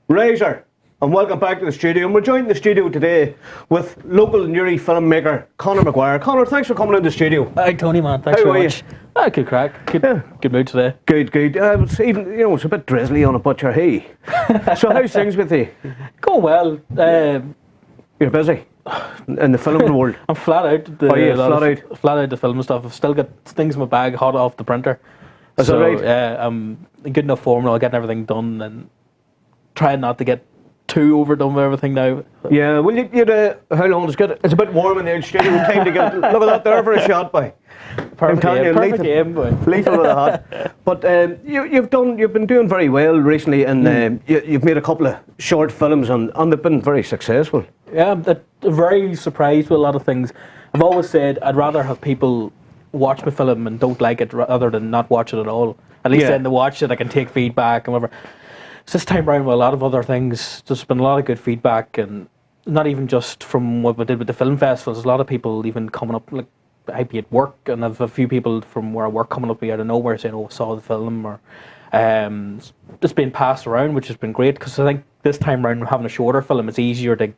Razor, and welcome back to the studio. And we're joined in the studio today with local Newry filmmaker Conor Maguire. Conor, thanks for coming in the studio. Hi Tony, man. Thanks How very are much. Good crack. Good mood today. Good. It's even, it's a bit drizzly on it, but you're hey. So how's things with you? Going well. You're busy in the film world. I'm flat out. Flat out the film stuff. I've still got things in my bag hot off the printer. Is that right? Yeah, I'm in good enough form now, getting everything done and trying not to get too overdone with everything now. Yeah, well, how long is it? It's a bit warm in the old studio. It's time to get, look at that there for a shot, boy. Perfect game, boy. Lethal with a hat. But you've been doing very well recently, and you've made a couple of short films, and they've been very successful. Yeah, I'm very surprised with a lot of things. I've always said I'd rather have people watch my film and don't like it rather than not watch it at all. At least then they watch it, I can take feedback and whatever. So this time around with a lot of other things, there's been a lot of good feedback, and not even just from what we did with the film festivals. A lot of people even coming up, like I'd be at work and I've a few people from where I work coming up here out of nowhere saying, "Oh, saw the film," or it's been passed around, which has been great, because I think this time around having a shorter film, it's easier to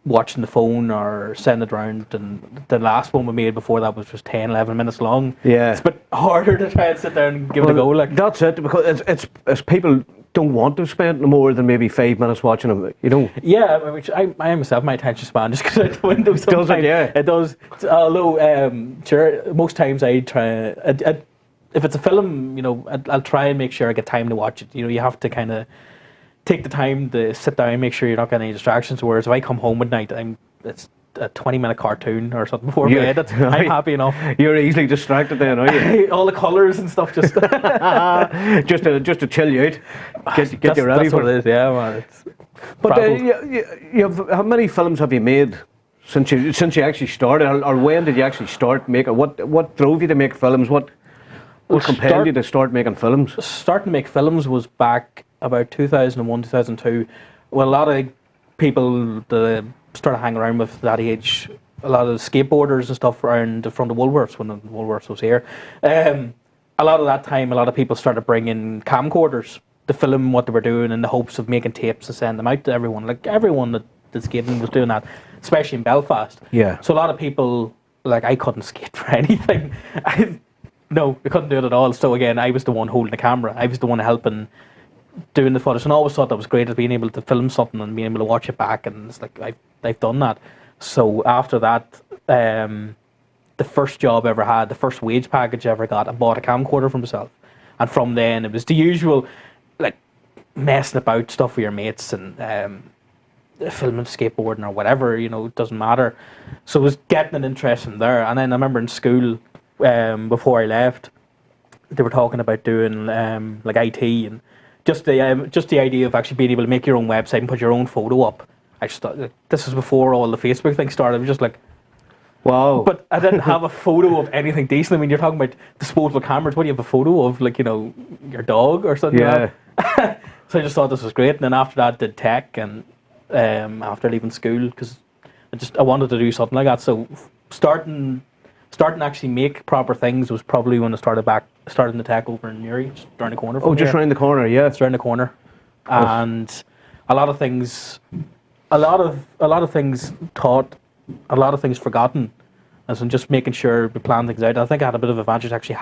watch on the phone or send it around, and the last one we made before that was just 10-11 minutes long. Yeah, it's a bit harder to try and sit down and give it a go. Like, that's it, because it's people don't want to spend more than maybe 5 minutes watching them, Yeah, which I myself, my attention span just goes out the window sometimes. Does it? Yeah, it does. Although, sure, most times I try. If it's a film, I'll try and make sure I get time to watch it. You have to kind of take the time to sit down and make sure you're not getting any distractions. Whereas if I come home at night, it's a 20-minute cartoon or something before bed. I'm happy enough. You're easily distracted then, are you? All the colours and stuff just just to chill you out, get you ready for it. That's what it is, yeah, man. But how many films have you made since you actually started, or when did you actually start making? What drove you to make films? What compelled you to start making films? Starting to make films was back about 2001, 2002. Well, a lot of people that started hanging around with that age, a lot of skateboarders and stuff around the front of Woolworths when the Woolworths was here. A lot of that time, a lot of people started bringing camcorders to film what they were doing in the hopes of making tapes to send them out to everyone. Like everyone that skating was doing that, especially in Belfast. Yeah. So a lot of people, like I couldn't skate for anything. No, I couldn't do it at all. So again, I was the one holding the camera. I was the one helping doing the footage, and I always thought that was great, as being able to film something and being able to watch it back, and it's like I've done that. So after that, the first job I ever had, the first wage package I ever got, I bought a camcorder for myself, and from then it was the usual, like messing about stuff with your mates and filming skateboarding or whatever, it doesn't matter. So it was getting an interest from there, and then I remember in school, before I left, they were talking about doing like IT and just the idea of actually being able to make your own website and put your own photo up. I just thought, this was before all the Facebook thing started. I was just like, wow. But I didn't have a photo of anything decent. I mean, you're talking about disposable cameras. What do you have a photo of? Like, your dog or something? Yeah. Like that? So I just thought this was great. And then after that, did tech, and after leaving school, because I wanted to do something like that. So starting to actually make proper things was probably when I started the tech over in Newry, just around the corner. Oh, just around the corner, yeah. It's around the corner, and a lot of things taught, a lot of things forgotten, and so just making sure we plan things out. I think I had a bit of advantage actually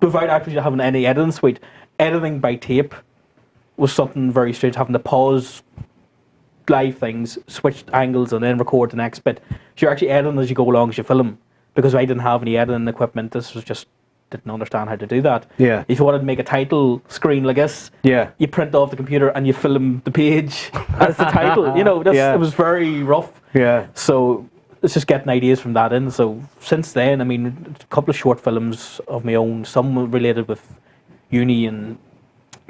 without actually having any editing suite. Editing by tape was something very strange. Having to pause live things, switch angles, and then record the next bit. So you're actually editing as you go along as you film. Because I didn't have any editing equipment, this was just, didn't understand how to do that. Yeah. If you wanted to make a title screen like this, yeah, you print off the computer and you film the page as the title. It was very rough. Yeah. So it's just getting ideas from that in. So since then, I mean, a couple of short films of my own, some related with uni and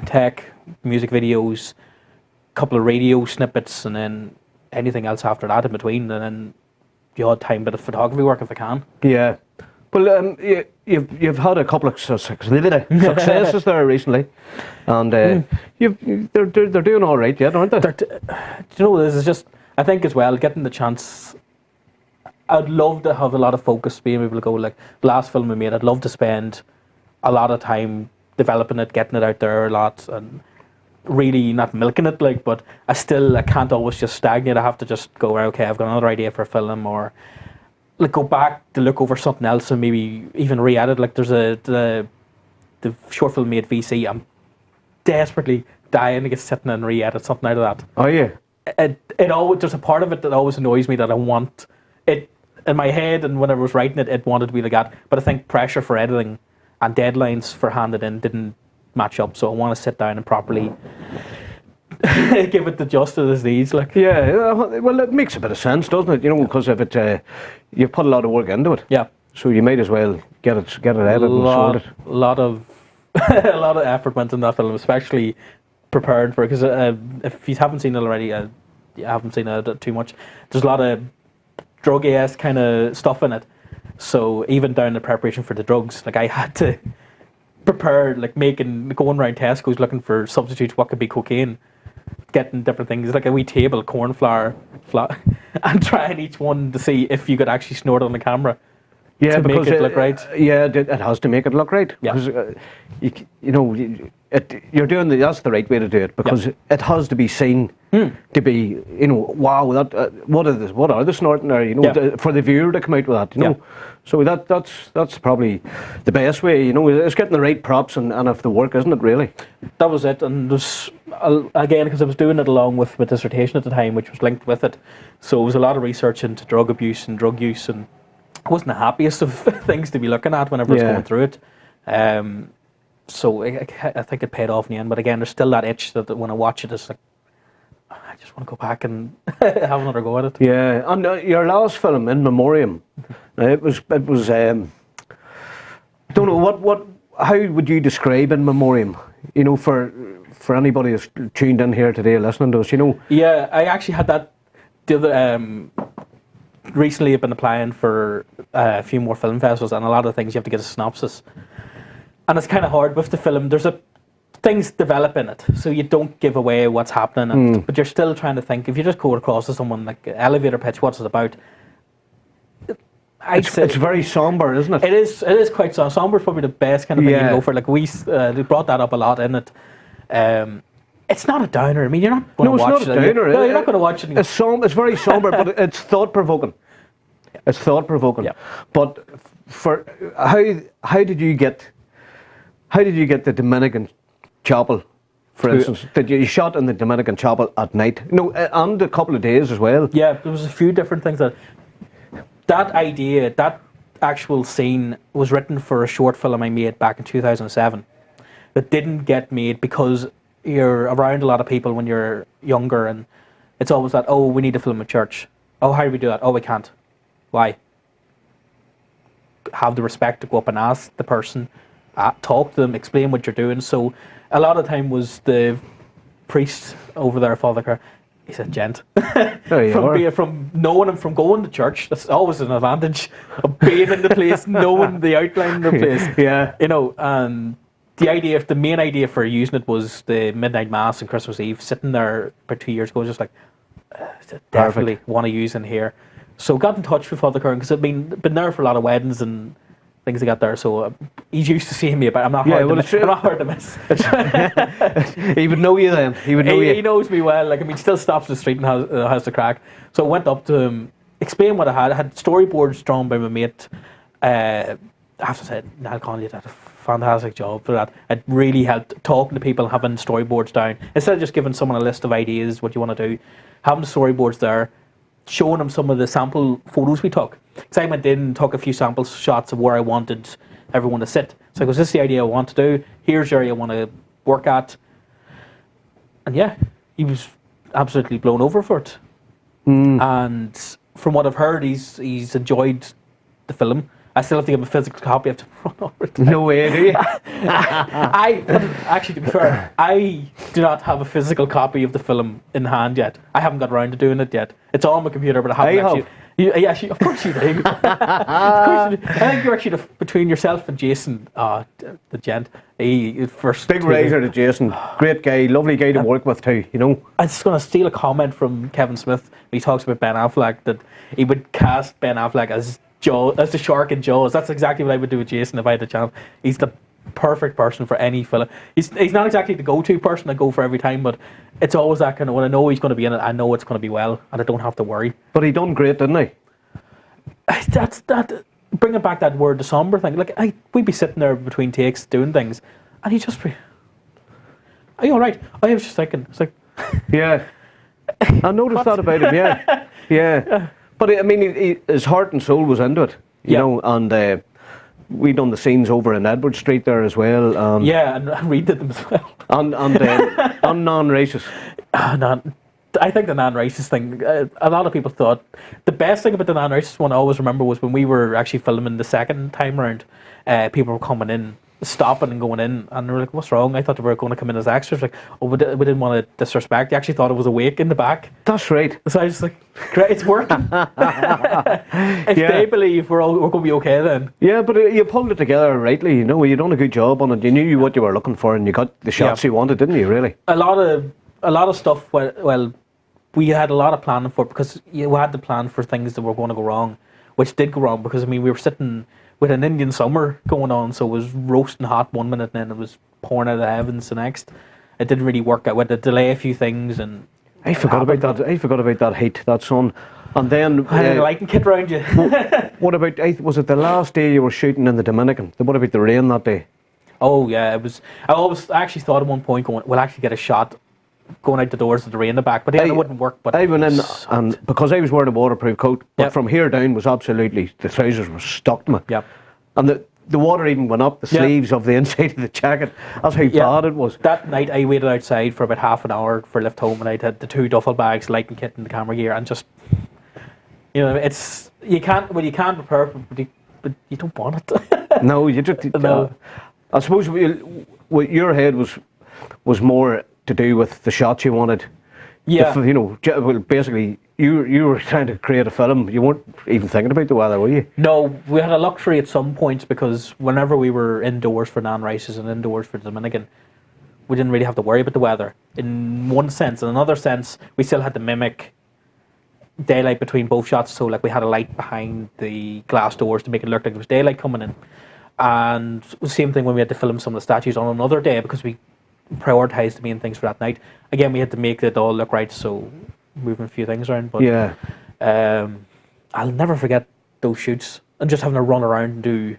tech, music videos, a couple of radio snippets, and then anything else after that in between, and then the odd time bit of photography work if I can. Yeah. Well, you've had a couple of successes there recently, and they're doing all right yet, aren't they? This is just, I think as well, getting the chance. I'd love to have a lot of focus, being able to go, like the last film we made, I'd love to spend a lot of time developing it, getting it out there a lot, and really not milking it, like, but I can't always just stagnate. I have to just go, right, okay, I've got another idea for a film, or like go back to look over something else and maybe even re-edit. Like there's the short film made VC. I'm desperately dying to get sitting and re-edit something out of that. Oh yeah. It always, there's a part of it that always annoys me that I want it in my head, and whenever I was writing it, it wanted to be like that. But I think pressure for editing and deadlines for handed in didn't match up. So I want to sit down and properly give it the justice it needs. Like, yeah, well, it makes a bit of sense, doesn't it? You know, because if it, you've put a lot of work into it. Yeah. So you might as well get it edited and sorted. A lot of a lot of effort went in that film, especially preparing for it. Because if you haven't seen it already, you haven't seen it too much. There's a lot of drug-esque kind of stuff in it. So even down the preparation for the drugs, like I had to prepare, like going around Tesco's looking for substitutes. What could be cocaine? Getting different things, like a wee table, corn flour, and trying each one to see if you could actually snort it on the camera. Yeah, to because make it look right. Yeah, it has to make it look right. Yeah. Because you're doing that's the right way to do it, because it has to be seen to be, wow, that what are the snorting there, for the viewer to come out with that, So that's probably the best way, is getting the right props and if the work, isn't it really? That was it, and there's again, because I was doing it along with my dissertation at the time, which was linked with it, so it was a lot of research into drug abuse and drug use, and it wasn't the happiest of things to be looking at whenever I was going through it. So I think it paid off in the end, but again, there's still that itch that when I watch it, it's like, I just want to go back and have another go at it. Yeah, and your last film, In Memoriam, it was. Don't know how would you describe In Memoriam? For anybody who's tuned in here today, listening to us, Yeah, I actually had that the other. Recently, I've been applying for a few more film festivals, and a lot of things you have to get a synopsis, and it's kind of hard with the film. Things develop in it, so you don't give away what's happening, but you're still trying to think. If you just go across to someone like elevator pitch, what's it about? It's very somber, isn't it? It is quite somber. Somber is probably the best kind of thing you can go for. Like we brought that up a lot in it. It's not a downer. I mean, you're not going to watch it. No, it's not a downer. No, you're not going to watch it. It's very somber, but it's thought-provoking. It's thought-provoking. Yeah. But for how did you get the Dominican chapel, for instance? Did you shot in the Dominican chapel at night? No, and a couple of days as well. Yeah, there was a few different things that idea, that actual scene was written for a short film I made back in 2007 that didn't get made because you're around a lot of people when you're younger, and it's always that, oh, we need to film a church. Oh, how do we do that? Oh, we can't. Why? Have the respect to go up and ask the person, talk to them, explain what you're doing. So a lot of time was the priest over there, Father Kerr, he's a gent. From knowing him from going to church, that's always an advantage of being in the place, knowing the outline of the place. Yeah. And the main idea for using it was the midnight mass and Christmas Eve. Sitting there about 2 years ago, just like definitely want to use in here. So got in touch with Father Kern because I've been there for a lot of weddings and things I got there. So he's used to seeing me, but I'm not hard to miss. He would know you then. He would know you. He knows me well. Like, I mean, still stops in the street and has the crack. So I went up to him, explained what I had. I had storyboards drawn by my mate. I have to say, Niall Connolly did a fantastic job for that. It really helped talking to people, having storyboards down. Instead of just giving someone a list of ideas, what you want to do, having the storyboards there, showing them some of the sample photos we took. Because I went in and took a few sample shots of where I wanted everyone to sit. So I goes, this is the idea I want to do. Here's the area I want to work at. And yeah, he was absolutely blown over for it. And from what I've heard, he's enjoyed the film. I still have to give him a physical copy. I have to run over it. No way, do you? Actually, to be fair, I do not have a physical copy of the film in hand yet. I haven't got around to doing it yet. It's on my computer, but I haven't actually. Yeah, of course you do. Of course you do. I think you're actually between yourself and Jason, the gent. Big raiser to Jason. Great guy, lovely guy to work with too. You know. I'm just going to steal a comment from Kevin Smith. He talks about Ben Affleck, that he would cast Ben Affleck as the shark in Jaws. That's exactly what I would do with Jason if I had a chance. He's the perfect person for any film. He's not exactly the go-to person I go for every time, but it's always that kind of, when I know he's going to be in it, I know it's going to be well, and I don't have to worry. But he done great, didn't he? That's that. Bringing back that word, the somber thing. Like we'd be sitting there between takes doing things, and he'd just be, "Are you all right?" I was just thinking, it's like, yeah, I noticed that about him. Yeah, yeah. But I mean, his heart and soul was into it, you know, and we done the scenes over in Edward Street there as well. Yeah, and Reed did them as well. And non-racist. I think the non-racist thing, a lot of people thought, the best thing about the non-racist one I always remember was when we were actually filming the second time round, people were coming in, stopping and going in, and they were like, what's wrong? I thought they were going to come in as extras. Like, oh, we didn't want to disrespect. They actually thought it was a wake in the back. That's right. So I was just like, great, it's working. If they believe we're going to be okay then. Yeah, but you pulled it together rightly, you know, you done a good job on it. You knew what you were looking for and you got the shots you wanted, didn't you, really? A lot of stuff, well, we had a lot of planning for it, because we had to plan for things that were going to go wrong, which did go wrong, because I mean we were sitting with an Indian summer going on, so it was roasting hot one minute and then it was pouring out of the heavens the next. It didn't really work out. We had to delay a few things, and I forgot about that. I forgot about that heat, that sun, and then I had a lighting kit around you. What about? Was it the last day you were shooting in the Dominican? What about the rain that day? Oh yeah, it was. I actually thought at one point going, we'll actually get a shot going out the doors of the rain in the back, but then it wouldn't work. But I went in, and because I was wearing a waterproof coat, but from here down was absolutely, the trousers were stuck to me. Yeah. And the water even went up the sleeves of the inside of the jacket. That's how bad it was. That night I waited outside for about half an hour for lift home, and I had the 2 duffel bags, lighting kit and the camera gear, and just, you know, it's, you can't prepare, but you don't want it. No, you just, no. I suppose what your head was more to do with the shots you wanted. Yeah. You know, well, basically, you were trying to create a film. You weren't even thinking about the weather, were you? No, we had a luxury at some points, because whenever we were indoors for non-races and indoors for the Dominican, we didn't really have to worry about the weather. In one sense. In another sense, we still had to mimic daylight between both shots. So, like, we had a light behind the glass doors to make it look like there was daylight coming in. And the same thing when we had to film some of the statues on another day, because we prioritised the main things for that night. Again, we had to make it all look right, so moving a few things around. But yeah, I'll never forget those shoots and just having to run around and do,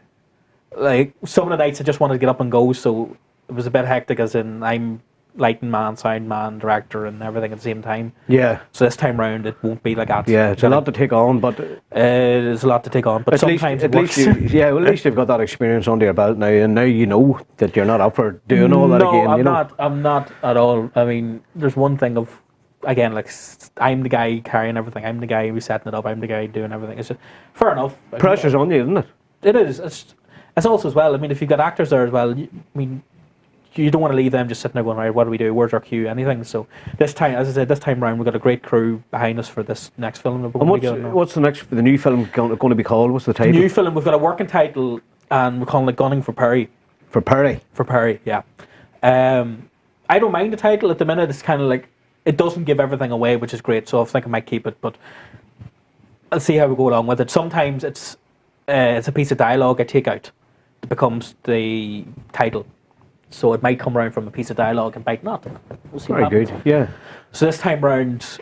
like, some of the nights I just wanted to get up and go, so it was a bit hectic, as in I'm lighting man, sound man, director and everything at the same time. Yeah. So this time round it won't be like that. Yeah, it's a lot to take on, but it's a lot to take on, but sometimes it works. At least you've got that experience under your belt now, and now you know that you're not up for doing all that again. No, I'm not at all. I mean, there's one thing of, again, like, I'm the guy carrying everything. I'm the guy who's setting it up. I'm the guy doing everything. It's just, fair enough. Pressure's on you, isn't it? It is. It's also as well. I mean, if you've got actors there as well, I mean, you don't want to leave them just sitting there going, right, what do we do? Where's our cue? Anything. So this time, as I said, this time round, we've got a great crew behind us for this next film that we're going to get. What's the new film going to be called? What's the title? The new film, we've got a working title, and we're calling it Gunning for Perry. For Perry? For Perry, yeah. I don't mind the title at the minute. It's kind of like, it doesn't give everything away, which is great, so I think I might keep it, but I'll see how we go along with it. Sometimes it's a piece of dialogue I take out that becomes the title. So it might come around from a piece of dialogue and might not. We'll see. Very good, yeah. So this time round,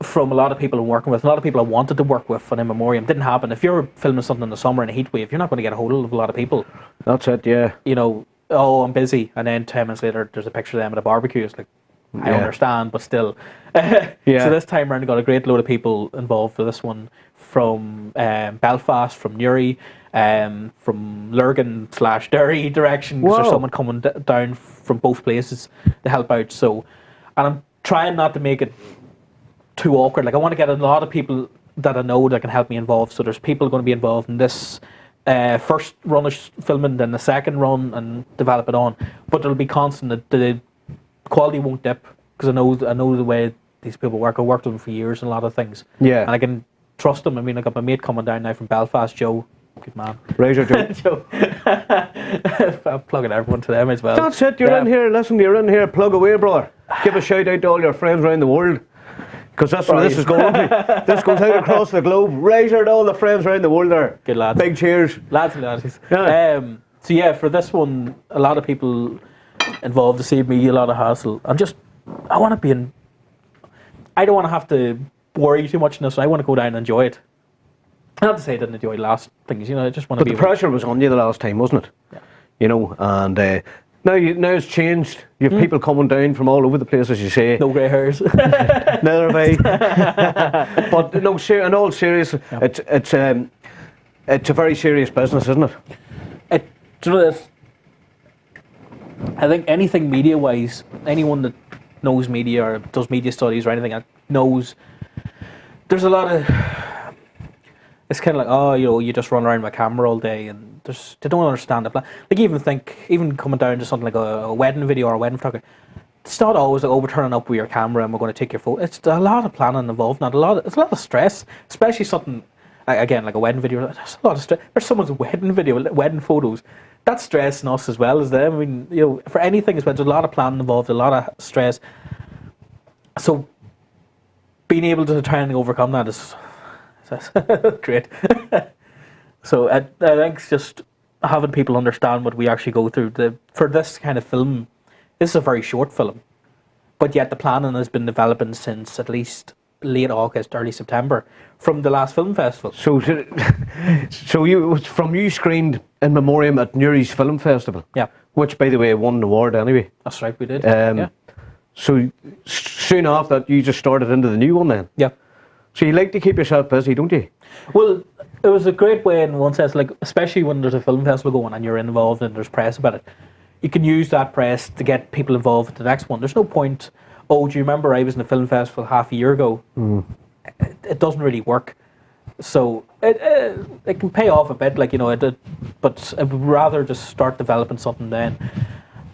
from a lot of people I'm working with, a lot of people I wanted to work with on In Memoriam, didn't happen. If you're filming something in the summer in a heat wave, you're not going to get a hold of a lot of people. That's it, yeah. You know, oh, I'm busy, and then 10 minutes later there's a picture of them at a barbecue. It's like, I understand, but still. So this time round I got a great load of people involved for this one, from Belfast, from Newry, from Lurgan / Derry direction, because there's someone coming down from both places to help out. So, and I'm trying not to make it too awkward. Like, I want to get a lot of people that I know that can help me involved. So there's people going to be involved in this first run of filming, then the second run, and develop it on. But it'll be constant. The quality won't dip, because I know the way these people work. I've worked with them for years and a lot of things. Yeah. And I can trust them. I mean, I got my mate coming down now from Belfast, Joe. Good man. Razor Joe. I'm plugging everyone to them as well. That's it. You're in here. Listen, you're in here. Plug away, brother. Give a shout out to all your friends around the world, because that's where this is going to. This goes out across the globe. Razor to all the friends around the world there. Good lads. Big cheers. Lads and laddies. Yeah. So yeah, for this one, a lot of people involved to save me a lot of hassle. I want to be in. I don't want to have to worry too much in this. I want to go down and enjoy it. Not to say I didn't enjoy the last things, I just want to be. But the pressure was on you the last time, wasn't it? Yeah. And now it's changed. You have people coming down from all over the place, as you say. No grey hairs. Neither have I. But no, in all seriousness, it's a very serious business, isn't it? Do you know this? I think anything media-wise, anyone that knows media or does media studies or anything knows there's a lot of. It's kind of like, you just run around with a camera all day, and they don't understand it. Like, even coming down to something like a wedding video or a wedding photography, it's not always like, we're turning up with your camera and we're going to take your photo. It's a lot of planning involved, it's a lot of stress, especially something, again, like a wedding video. There's a lot of stress. There's someone's wedding video, wedding photos. That's stressing us as well as them. I mean, for anything as well, there's a lot of planning involved, a lot of stress. So, being able to try and overcome that is great. So I think it's just having people understand what we actually go through. For this kind of film, this is a very short film, but yet the planning has been developing since at least late August, early September, from the last film festival. So you screened in memoriam at Newry's Film Festival. Yeah. Which, by the way, won an award anyway. That's right, we did. So soon after that, you just started into the new one then. Yeah. So you like to keep yourself busy, don't you? Well, it was a great way in one sense, like especially when there's a film festival going and you're involved and there's press about it. You can use that press to get people involved with the next one. There's no point, do you remember I was in a film festival half a year ago? It doesn't really work. So it can pay off a bit, but I would rather just start developing something then.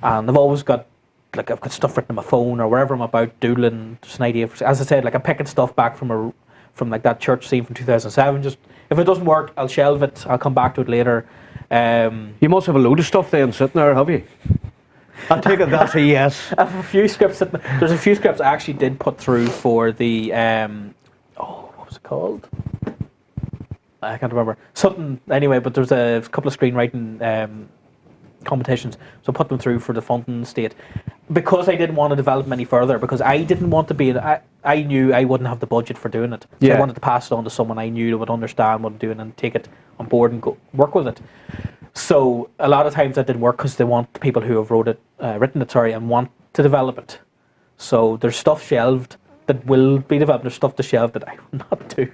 And I've always got, I've got stuff written on my phone or wherever I'm about doodling, just an idea. As I said, I'm picking stuff back from that church scene from 2007. Just if it doesn't work, I'll shelve it. I'll come back to it later. You must have a load of stuff then sitting there, have you? I'll take it that's a yes. I have a few scripts. There's a few scripts I actually did put through for the what was it called? I can't remember. Something anyway, but there's a couple of screenwriting competitions, so I put them through for the Fountain State because I didn't want to develop them any further, because I didn't want to be I knew I wouldn't have the budget for doing it, so I wanted to pass it on to someone I knew that would understand what I'm doing and take it on board and go work with it. So a lot of times that didn't work because they want people who have written it and want to develop it. So there's stuff shelved that will be developed. There's stuff to shelve that I will not do.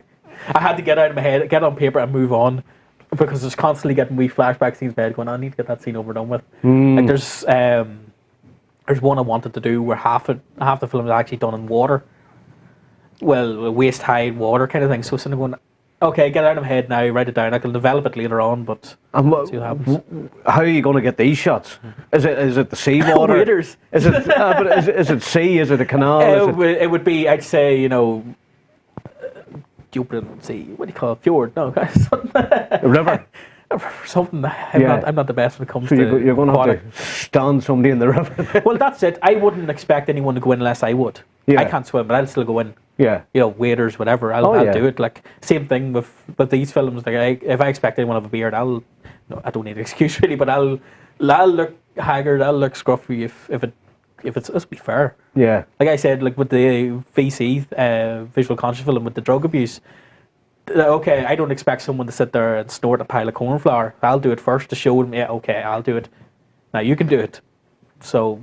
I had to get out of my head, get on paper and move on, because there's constantly getting wee flashback scenes in my head going, I need to get that scene over done with. Like there's one I wanted to do where half the film is actually done in water. Well, waist high water kind of thing. So sitting going, okay, get it out of my head now, write it down. I can develop it later on, but see what happens. How are you going to get these shots? Is it the sea water? Waders. Is it is it sea? Is it a canal? It would be, I'd say, Dublin Sea. What do you call it? Fjord? No, a river. Something. I'm not the best when it comes to. You're going to have to stand somebody in the river. Well, that's it. I wouldn't expect anyone to go in unless I would. Yeah. I can't swim, but I'll still go in. Yeah. Waders, whatever. I'll do it. Like same thing with these films. Like if I expect anyone to have a beard, I don't need an excuse really, but I'll look haggard. I'll look scruffy if it's let's be fair. Yeah. Like I said, like with the VC visual conscious film with the drug abuse. Okay, I don't expect someone to sit there and snort a pile of corn flour. I'll do it first to show them. Yeah, okay, I'll do it. Now you can do it. So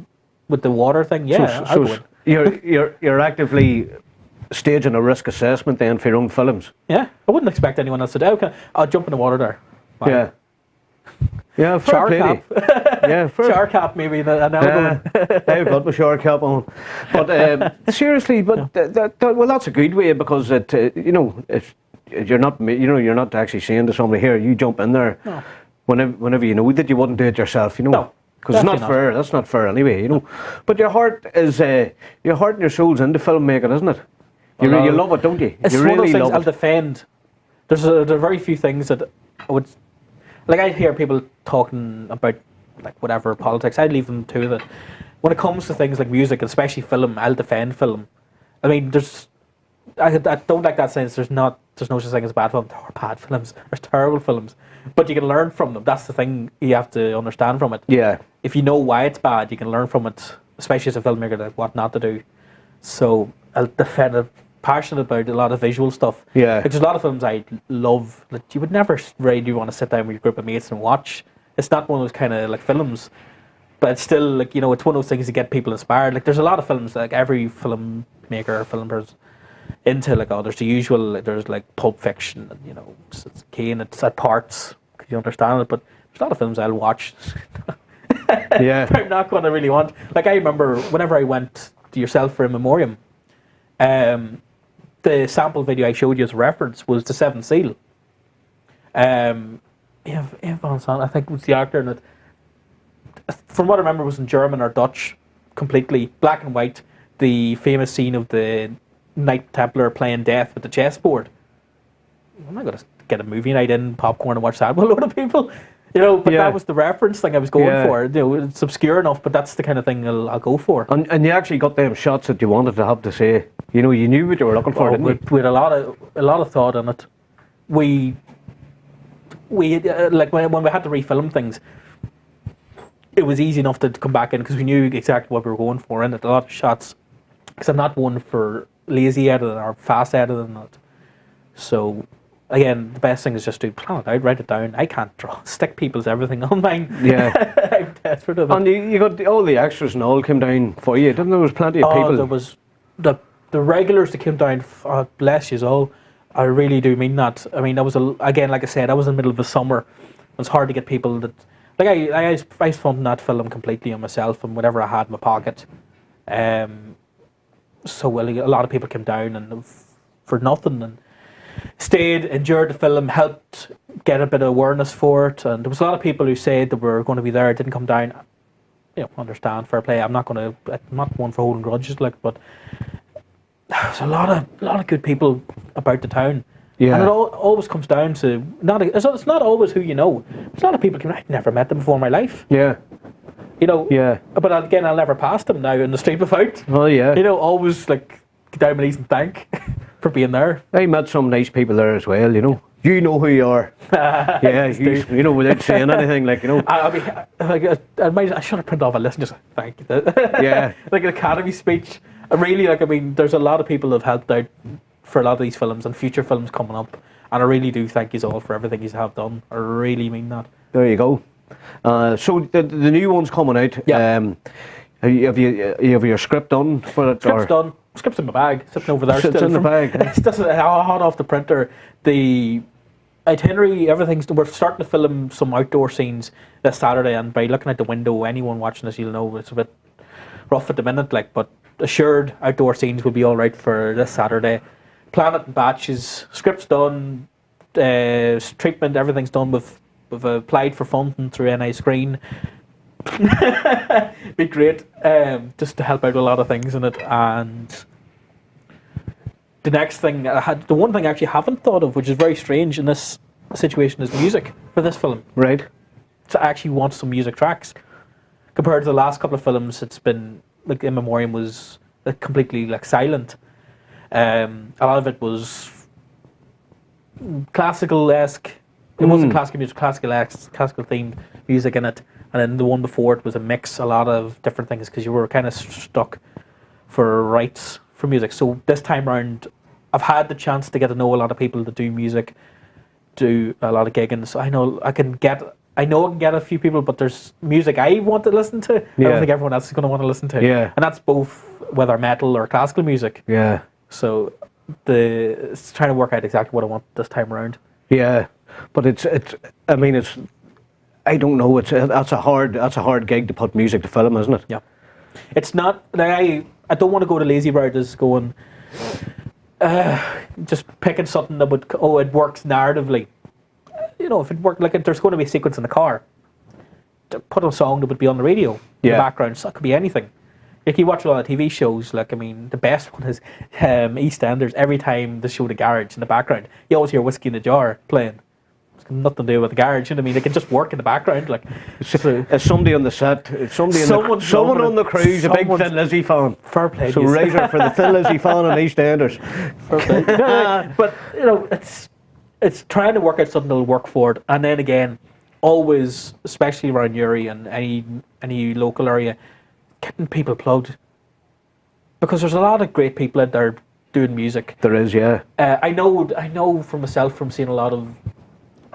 with the water thing, I'll go in. You're actively staging a risk assessment then for your own films. Yeah, I wouldn't expect anyone else to do. Okay, I'll jump in the water there. Wow. Yeah. Yeah, fair shower play. Cap. Yeah, shower cap maybe. I've got my shower cap on, but seriously, but that's a good way, because if you're not actually saying to somebody, here, you jump in there. No. Whenever you know that you wouldn't do it yourself, No, because it's not fair. That's not fair anyway, But your heart and your soul's into filmmaking, isn't it? You love it, don't you? It's you one really of those things love I'll it. defend. There are very few things that I would. Like I hear people talking about whatever politics. I'd leave them to that. When it comes to things like music, especially film, I'll defend film. I mean, I don't like that sense. There's no such thing as bad films. There are bad films. There's terrible films. But you can learn from them. That's the thing you have to understand from it. Yeah. If you know why it's bad, you can learn from it, especially as a filmmaker, like what not to do. So I'm passionate about a lot of visual stuff. Yeah. Like, there's a lot of films I love that you would never really want to sit down with your group of mates and watch. It's not one of those kind of like films, but it's still like, you know, it's one of those things that get people inspired. Like there's a lot of films, like every filmmaker or filmmaker's into like, oh, there's the usual, like, there's like Pulp Fiction, and you know, it's key and it's at parts because you understand it. But there's a lot of films I'll watch. Yeah. I'm not going to really want. Like I remember whenever I went to yourself for In Memoriam, the sample video I showed you as a reference was The Seventh Seal. Evan Van Sant, I think, was the actor in it. From what I remember, it was in German or Dutch, completely black and white. The famous scene of the Knight Templar playing death with the chessboard. I'm not going to get a movie night in, popcorn, and watch that with a load of people. You know, but that was the reference thing I was going for. You know, it's obscure enough, but that's the kind of thing I'll go for. And you actually got them shots that you wanted to have to say. You know, you knew what you were looking for, didn't you? We had a lot of thought in it. We like when we had to refilm things, it was easy enough to come back in because we knew exactly what we were going for in it. A lot of shots, because I'm not one for lazy editing or fast editing it. So again, the best thing is just to plan it out, write it down. I can't stick people's everything on mine. Yeah. I'm desperate of it. And you got all the extras and all came down for you, didn't there? Was plenty of people. There was the regulars that came down. Bless you all. I really do mean that. I mean, that was again, like I said, I was in the middle of the summer. It was hard to get people that. Like I was funding that film completely on myself and whatever I had in my pocket. So a lot of people came down and for nothing and stayed, endured the film, helped get a bit of awareness for it. And there was a lot of people who said that were going to be there, didn't come down. You know, understand, fair play. I'm not one for holding grudges, like, but there's a lot of good people about the town. Yeah. And it always comes down to it's not always who you know. There's a lot of people I've never met them before in my life. Yeah. You know. Yeah. But again, I'll never pass them now in the street without. Oh yeah. You know, always like get down my knees and thank for being there. I met some nice people there as well. You know. You know who you are. Yeah. You know, without saying anything, like, you know. I should have printed off a list and just thank you. Yeah. Like an Academy speech. There's a lot of people who've helped out for a lot of these films and future films coming up, and I really do thank you all for everything you have done. I really mean that. There you go. So the new one's coming out. Yeah. Have your script done for it? Script's done. Script's in my bag, sitting over there. It's in the bag. It's just hot off the printer. The itinerary, everything's. We're starting to film some outdoor scenes this Saturday, and by looking out the window, anyone watching this, you'll know it's a bit rough at the minute, like, but assured outdoor scenes will be all right for this Saturday. Plan it in batches. Script's done. Treatment, everything's done. We've applied for funding through NI Screen. Be great, just to help out a lot of things in it. And the next thing the one thing I actually haven't thought of, which is very strange in this situation, is music for this film. Right. So I actually want some music tracks. Compared to the last couple of films, it's been like In Memoriam was completely like silent. A lot of it was classical-esque. It wasn't classical music, classical themed music in it. And then the one before it was a mix, a lot of different things, because you were kind of stuck for rights for music. So this time round, I've had the chance to get to know a lot of people that do music, do a lot of gigging. So I know I can get a few people, but there's music I want to listen to. Yeah. I don't think everyone else is going to want to listen to. Yeah. And that's both whether metal or classical music. Yeah. So it's trying to work out exactly what I want this time around. Yeah, but I don't know. That's a hard gig to put music to film, isn't it? Yeah. It's not. Like I don't want to go the lazy route as going, just picking something that it works narratively. You know, if it worked, like if there's going to be a sequence in the car, put a song that would be on the radio in the background. So that could be anything. Like you watch a lot of TV shows, like, I mean, the best one is EastEnders. Every time they show the garage in the background, you always hear Whiskey in a Jar playing. It's got nothing to do with the garage, you know what I mean? They can just work in the background. Like, somebody on the set, someone on the crew's a big Thin Lizzy fan. Fair play. So raise her for the Thin Lizzy fan on EastEnders. Fair play. But, you know, it's trying to work out something that'll work for it, and then again, always, especially around Uri and any local area, getting people plugged, because there's a lot of great people out there doing music. There is, yeah. I know for myself from seeing a lot of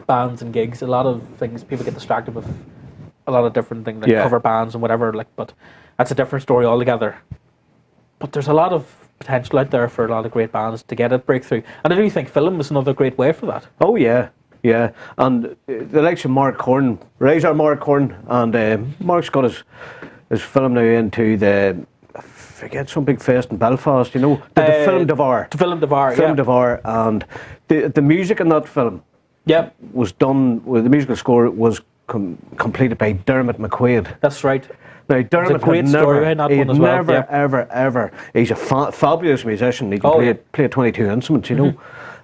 bands and gigs, a lot of things people get distracted with, a lot of different things like cover bands and whatever. Like, but that's a different story altogether. But there's a lot of potential out there for a lot of great bands to get a breakthrough, and I do think film is another great way for that. Oh yeah, yeah. And the likes of Mark Corn, Razor Mark Corn, and Mark's got his film now into the. I forget some big fest in Belfast, you know, the Film Devar. The Film Devar, Film Devar, and the music in that film, was done. Well, the musical score was completed by Dermot McQuaid. That's right. Now Dermot great story behind that one as well. Ever. He's a fabulous musician. He can play 22 instruments, you know.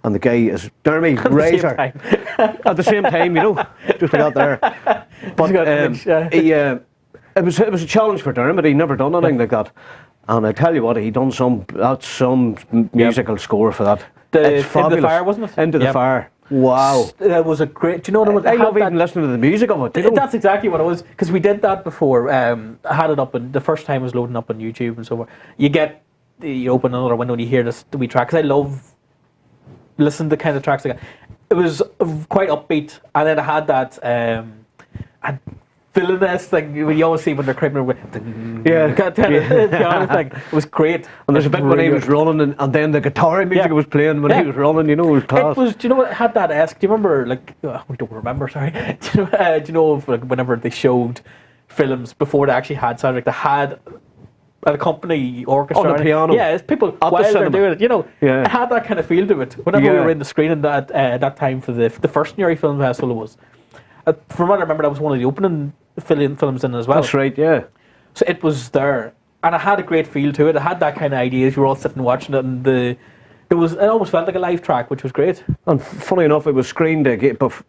And the guy is Dermy Razor at the same time, you know, just like that there. But it was a challenge for Dermot. He never done anything like that. And I tell you what, he done some musical score for that. It's fabulous. Into the Fire, wasn't it? Into the Fire. Wow. That was a great. Do you know what it was? I love even listening to the music of it. You know? That's exactly what it was, because we did that before. I had it up, and the first time it was loading up on YouTube and so on. You open another window and you hear the wee track, because I love listening to kind of tracks like that. It was quite upbeat, and then I had that villainous thing when you always see when they're creeping away. Piano thing. It was great. And there's a bit when he was running, and then the guitar music was playing when he was running. You know, it was class. Do you know what? It had that esque. Do you remember? Like, we don't remember. Sorry. Do you know if, like, whenever they showed films before they actually had soundtrack, they had an accompany orchestra on the piano. Yeah, it's people at while the they're doing it. You know, it had that kind of feel to it. Whenever we were in the screening that time for the first Newry Film Festival, it was. From what I remember, that was one of the opening films in as well. That's right, yeah. So it was there, and it had a great feel to it. It had that kind of ideas. You were all sitting watching it, and it almost felt like a live track, which was great. And funny enough, it was screened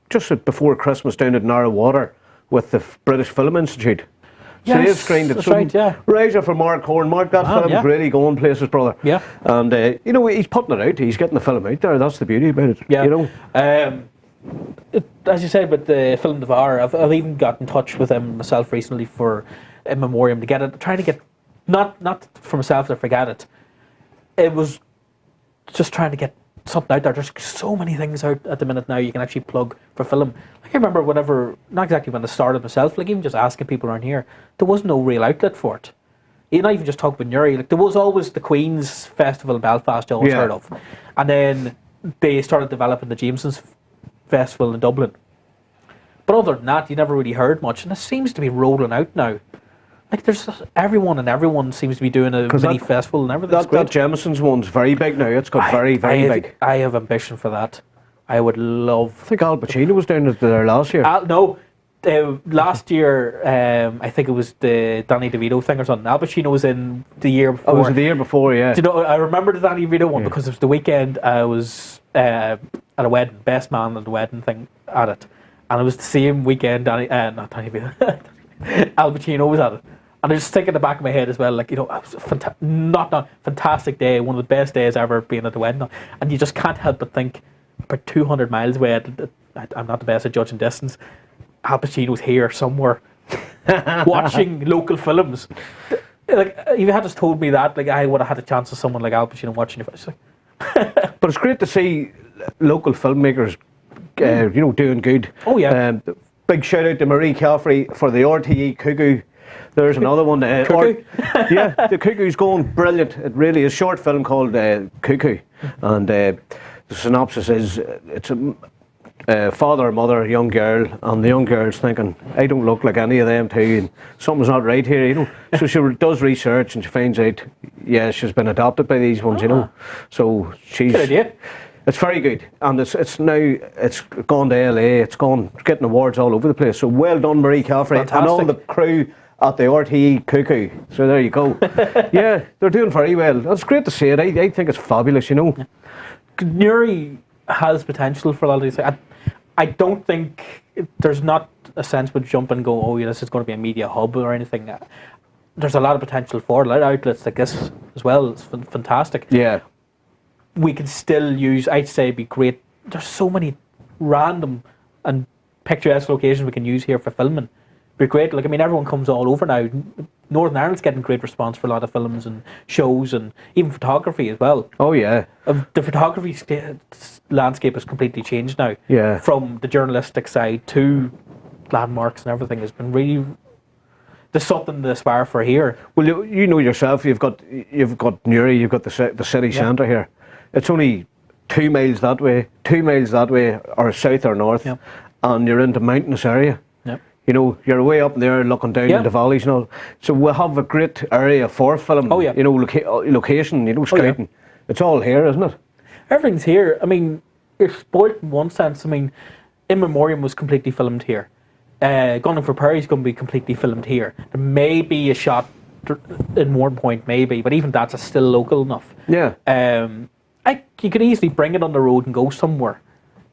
just before Christmas down at Narrow with the British Film Institute. So they've screened it. That's right, yeah. Razor for Mark Horn. Mark, that film's really going places, brother. Yeah. And, you know, he's putting it out. He's getting the film out there. That's the beauty about it. Yeah. You know? As you said, with the Film Devar, I've even got in touch with him myself recently for in memoriam to get it, trying to get, not for myself to forget it. It was just trying to get something out there. There's so many things out at the minute now you can actually plug for film. Like, I remember whenever, not exactly when I started myself, like even just asking people around here, there was no real outlet for it. You not even just talk about Newry, like there was always the Queen's Festival in Belfast you always heard of. And then they started developing the Jameson's Festival in Dublin. But other than that, you never really heard much, and it seems to be rolling out now. Like there's everyone seems to be doing a mini festival and everything. That Jameson's one's very big now. It's got very big. I have ambition for that. I would love. I think Al Pacino was down there last year. Last year, I think it was the Danny DeVito thing or something. Al Pacino was in the year before. Oh, it was the year before, yeah. Do you know, I remember the Danny DeVito one because it was the weekend I was at a wedding, best man at the wedding thing at it. And it was the same weekend not Danny DeVito, Al Pacino was at it. And I just think in the back of my head as well, like, you know, it was a fantastic day, one of the best days ever being at the wedding. And you just can't help but think, about 200 miles away, I'm not the best at judging distance, Al Pacino's here somewhere watching local films. Like, if you had just told me that, like, I would have had a chance of someone like Al Pacino watching it. It's like but it's great to see local filmmakers, you know, doing good. Oh, yeah. Big shout out to Marie Caffrey for the RTE Cuckoo. There's another one. Cuckoo? The Cuckoo's going brilliant. It really is a short film called Cuckoo. And the synopsis is it's a father and mother, a young girl, and the young girl's thinking, I don't look like any of them too, and something's not right here, you know. So she does research and she finds out, she's been adopted by these ones, you know. So she's... Good idea. It's very good, and it's gone to LA. It's getting awards all over the place. So well done, Marie Caffrey, and all the crew at the RTE Cuckoo. So there you go. Yeah, they're doing very well. It's great to see it. I think it's fabulous, you know. Newry has potential for a lot of these. I don't think there's not a sense would jump and go, oh yeah, this is going to be a media hub or anything. There's a lot of potential for outlets like this as well. It's fantastic. Yeah. We can still use, I'd say, be great. There's so many random and picturesque locations we can use here for filming. Be great. Like, I mean, everyone comes all over now. Northern Ireland's getting great response for a lot of films and shows and even photography as well. Oh yeah. The photography landscape has completely changed now. Yeah. From the journalistic side to landmarks and everything has been really. There's something to aspire for here. Well, you know yourself. You've got Newry. You've got the city centre here. It's only 2 miles that way, 2 miles that way, or south or north, and you're in the mountainous area. You know, you're way up there looking down in the valleys and all. So we have a great area for film. Oh yeah. You know, location. You know, scouting. It's all here, isn't it? Everything's here. I mean, you're spoiled in one sense. I mean, In Memoriam was completely filmed here. Gunning for Perry is going to be completely filmed here. There may be a shot in Warrenpoint, maybe, but even that's still local enough. Yeah. You could easily bring it on the road and go somewhere.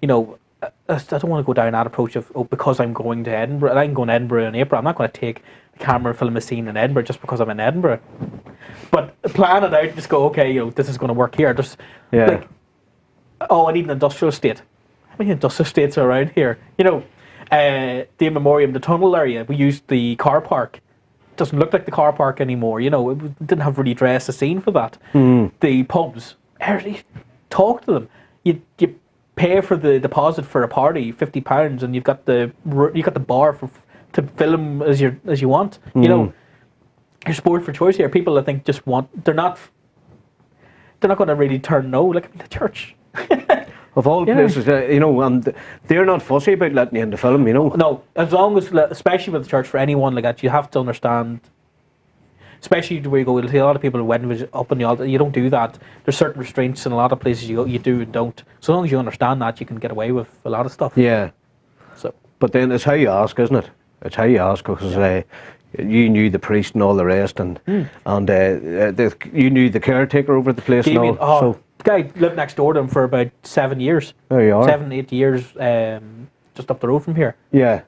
You know, I don't want to go down that approach of, because I'm going to Edinburgh, and I'm going to Edinburgh in April, I'm not going to take the camera and film a scene in Edinburgh just because I'm in Edinburgh. But plan it out and just go, okay, you know, this is going to work here. Just like, I need an industrial estate. How many industrial estates are around here? You know, the In Memoriam, the tunnel area, we used the car park. It doesn't look like the car park anymore. You know, it didn't have really dressed a scene for that. The pubs, talk to them. You pay for the deposit for a party, £50, and you've got the bar to film as you want. You know, you're spoiled for choice here. People, I think, just want. They're not going to really turn no. Like, I mean, the church. Of all places, you know, and they're not fussy about letting you in the film, you know. No, as long as, especially with the church, for anyone like that, you have to understand. Especially where you go, you'll see a lot of people in wedding up on the altar. You don't do that. There's certain restraints in a lot of places you go, you do and don't. So long as you understand that, you can get away with a lot of stuff. Yeah. So. But then it's how you ask, isn't it? It's how you ask, because you knew the priest and all the rest, and you knew the caretaker over the place. And all. So the guy lived next door to him for about 7 years. There you are. 7-8 years, just up the road from here. Yeah.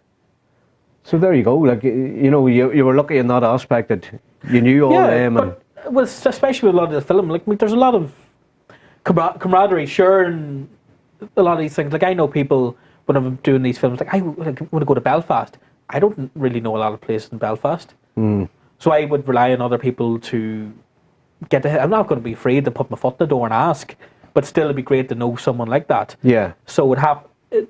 So there you go. Like, you know, you were lucky in that aspect that you knew all them. But especially with a lot of the film, like, there's a lot of camaraderie, sharing a lot of these things. Like, I know people when I'm doing these films, like, I want to go to Belfast. I don't really know a lot of places in Belfast, so I would rely on other people to get I'm not going to be afraid to put my foot in the door and ask, but still it'd be great to know someone like that. Yeah. So it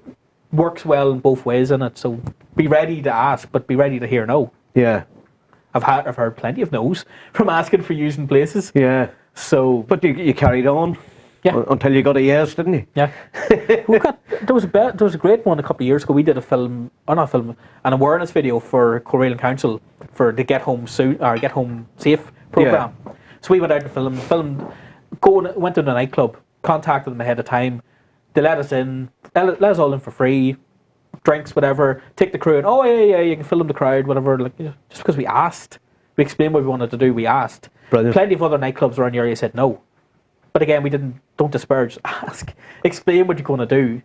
works well in both ways, in it. So be ready to ask, but be ready to hear no. Yeah. I've heard plenty of no's from asking for using places. Yeah. So, but you carried on. Yeah. Until you got a yes, didn't you? Yeah. There was a great one a couple of years ago. We did an awareness video for Cornwall Council for the Get Home Safe program. Yeah. So we went out and filmed, went to the nightclub, contacted them ahead of time. They let us in, let us all in for free, drinks, whatever. Take the crew in. Oh yeah, you can film the crowd, whatever. Like, just because we asked, we explained what we wanted to do. We asked. Brilliant. Plenty of other nightclubs around the area said no. But again, don't disparage, ask, explain what you're going to do,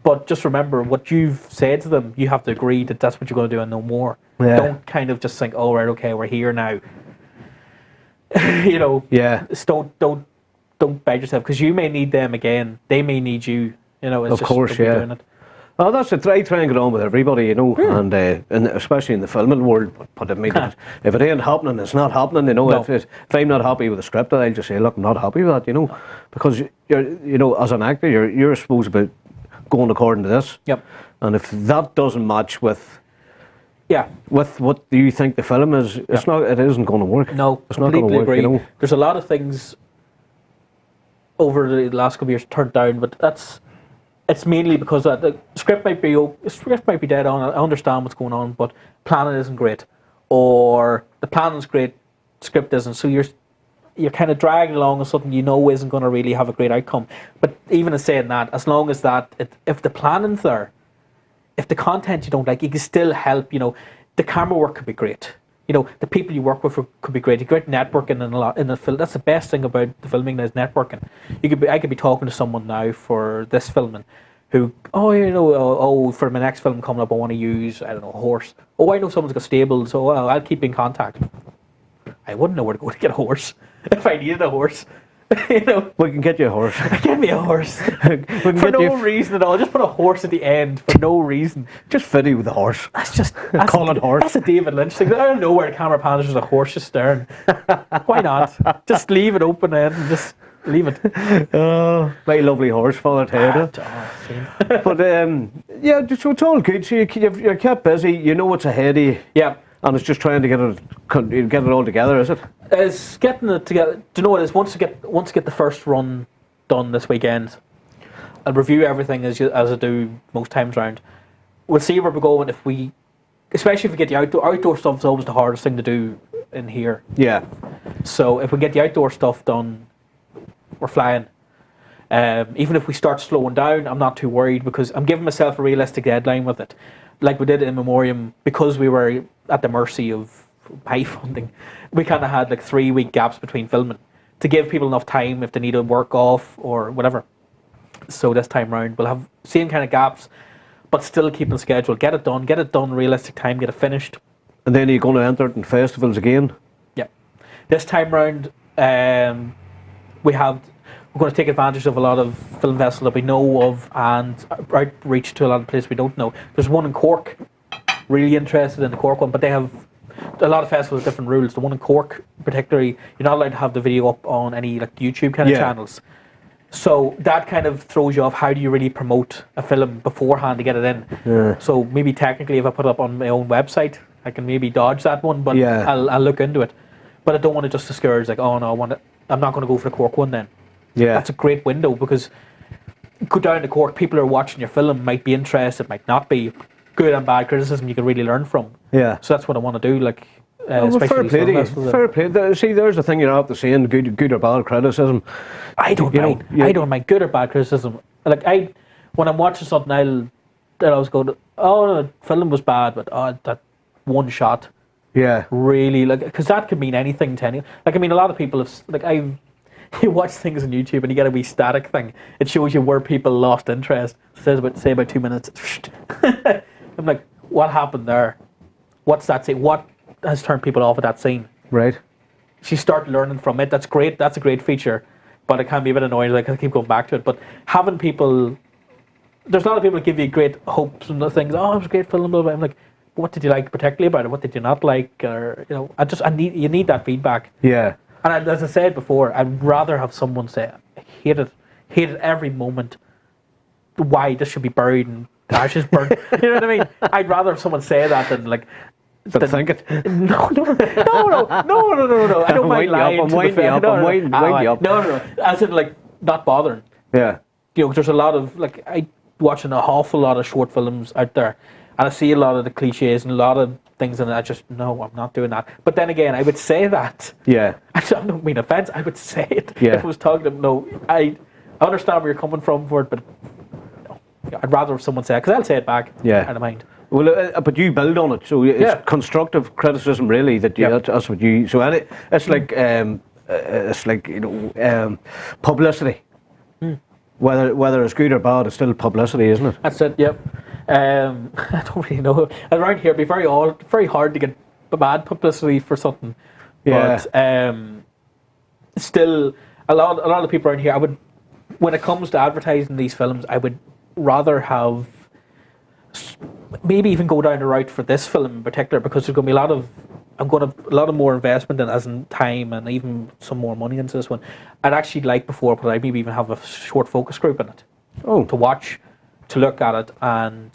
but just remember what you've said to them, you have to agree that that's what you're going to do and no more. Yeah. Don't kind of just think, oh, right, okay, we're here now. You know, just don't beg yourself, because you may need them again, they may need you, you know, it's of course, doing it. Oh, that's it. I try and get on with everybody, you know, and especially in the filming world. But I mean, if it ain't happening, it's not happening, you know. No. If I'm not happy with the script, I'll just say, look, I'm not happy with that, you know, because you know, as an actor, you're supposed to be going according to this. Yep. And if that doesn't match with what you think the film is, it isn't going to work. No, it's not going to work. Agree. You know, there's a lot of things over the last couple of years turned down, but it's mainly because the script might be dead on. I understand what's going on, but planning isn't great, or the planning's great, script isn't. So you're kind of dragging along on something you know isn't going to really have a great outcome. But even in saying that, as long as if the planning's there, if the content you don't like, you can still help. You know, the camera work could be great. You know, the people you work with could be great. You get networking in the film. That's the best thing about the filming is networking. I could be talking to someone now for this filming, who for my next film coming up, I want to use, I don't know, a horse. Oh, I know someone's got stables, so I'll keep in contact. I wouldn't know where to go to get a horse if I needed a horse. You know, We can get you a horse. get me a horse We can for get you no reason at all. Just put a horse at the end for no reason. just fitty with a horse. That's just Call it horse. That's a David Lynch thing. I don't know where the camera pans. There's a horse just staring. Why not? Just leave it open and just leave it. Oh, very lovely horse, followed head. But yeah, so it's all good. So you're kept busy. You know what's ahead of you. Yeah. And it's just trying to get it all together, is it? It's getting it together. Do you know what it is? Once I get the first run done this weekend, I'll review everything as I do most times round. We'll see where we're going especially if we get the outdoor stuff is always the hardest thing to do in here. Yeah. So if we get the outdoor stuff done, we're flying. Even if we start slowing down, I'm not too worried because I'm giving myself a realistic deadline with it. Like we did in Memoriam, because we were at the mercy of high funding, we kind of had like 3-week gaps between filming to give people enough time if they need to work off or whatever. So this time round, we'll have same kind of gaps, but still keeping the schedule. Get it done, realistic time, get it finished. And then you're going to enter it in festivals again? Yeah. This time round, we're going to take advantage of a lot of film festivals that we know of and outreach to a lot of places we don't know. There's one in Cork, really interested in the Cork one, but they have a lot of festivals with different rules. The one in Cork particularly, you're not allowed to have the video up on any like YouTube kind of channels. So that kind of throws you off. How do you really promote a film beforehand to get it in? Yeah. So maybe technically if I put it up on my own website, I can maybe dodge that one, but I'll look into it. But I don't want to just discourage like, oh no, I'm not going to go for the Cork one then. Yeah, that's a great window because go down to Cork, people who are watching your film might be interested, might not be. Good and bad criticism you can really learn from. Yeah. So that's what I want to do. Like, fair play to you. Fair play. See, there's the thing you're not saying good or bad criticism. I don't mind. I don't mind good or bad criticism. Like when I'm watching something, I'll always go, oh, the film was bad, but that one shot. Yeah. Really, like, because that could mean anything to anyone. Like, I mean, a lot of people have, like, you watch things on YouTube and you get a wee static thing. It shows you where people lost interest. It says about 2 minutes. I'm like, what happened there? What's that scene? What has turned people off at that scene? Right. So you start learning from it. That's great. That's a great feature. But it can be a bit annoying. Like, I keep going back to it. But having people, there's a lot of people that give you great hopes and things. Oh, it was a great film. Blah, blah. I'm like, what did you like particularly about it? What did you not like? Or, you know, you need that feedback. Yeah. And as I said before, I'd rather have someone say, I hated every moment. Why this should be buried and ashes burned. You know what I mean? I'd rather have someone say that than like. Think it. No. I don't mind lying. I'm winding you up. No. As in, like, not bothering. Yeah. You know, there's a lot of, like, I watching an awful lot of short films out there, and I see a lot of the cliches and a lot of things, and I just, no, I'm not doing that. But then again, I would say that. Yeah. I don't mean offense. I would say it if I was talking to them. No, I understand where you're coming from for it, but no, I'd rather have someone say it, because I'll say it back. Yeah. I don't mind. Well, but you build on it, so it's constructive criticism, really. That's what you. So it's like you know, publicity. Whether it's good or bad, it's still publicity, isn't it? That's it. Yep. I don't really know. Around here, it'd be very hard to get bad publicity for something. Yeah. But still, a lot of people around here, when it comes to advertising these films, I would rather have. Maybe even go down the route for this film in particular, because there's going to be a lot of more investment in, as in time and even some more money into this one. I'd actually like before, but I'd maybe even have a short focus group in it. Oh. To watch, to look at it, and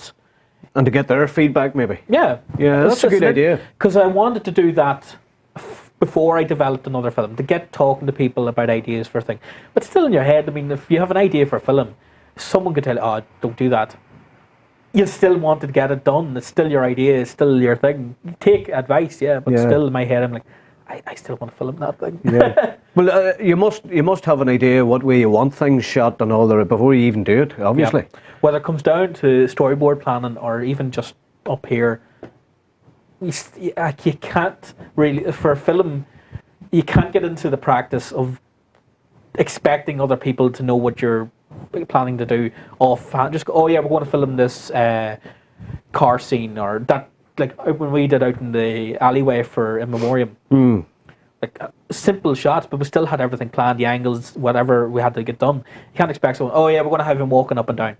to get their feedback, maybe. Yeah. Yeah, that's a good idea. Because I wanted to do that before I developed another film, to get talking to people about ideas for a thing. But still in your head, I mean, if you have an idea for a film, someone could tell you, oh, don't do that. You still want to get it done. It's still your idea. It's still your thing. You take advice, but still in my head, I'm like, I still want to film that thing. Yeah. Well, you must have an idea what way you want things shot and all that before you even do it, obviously. Yeah. Whether it comes down to storyboard planning or even just up here, you can't really, for a film, you can't get into the practice of expecting other people to know what you're planning to do offhand. Just go, oh yeah, we're going to film this car scene, or that, like when we did out in the alleyway for In Memoriam. Like simple shots, but we still had everything planned, the angles, whatever we had to get done. You can't expect someone, oh yeah, we're going to have him walking up and down.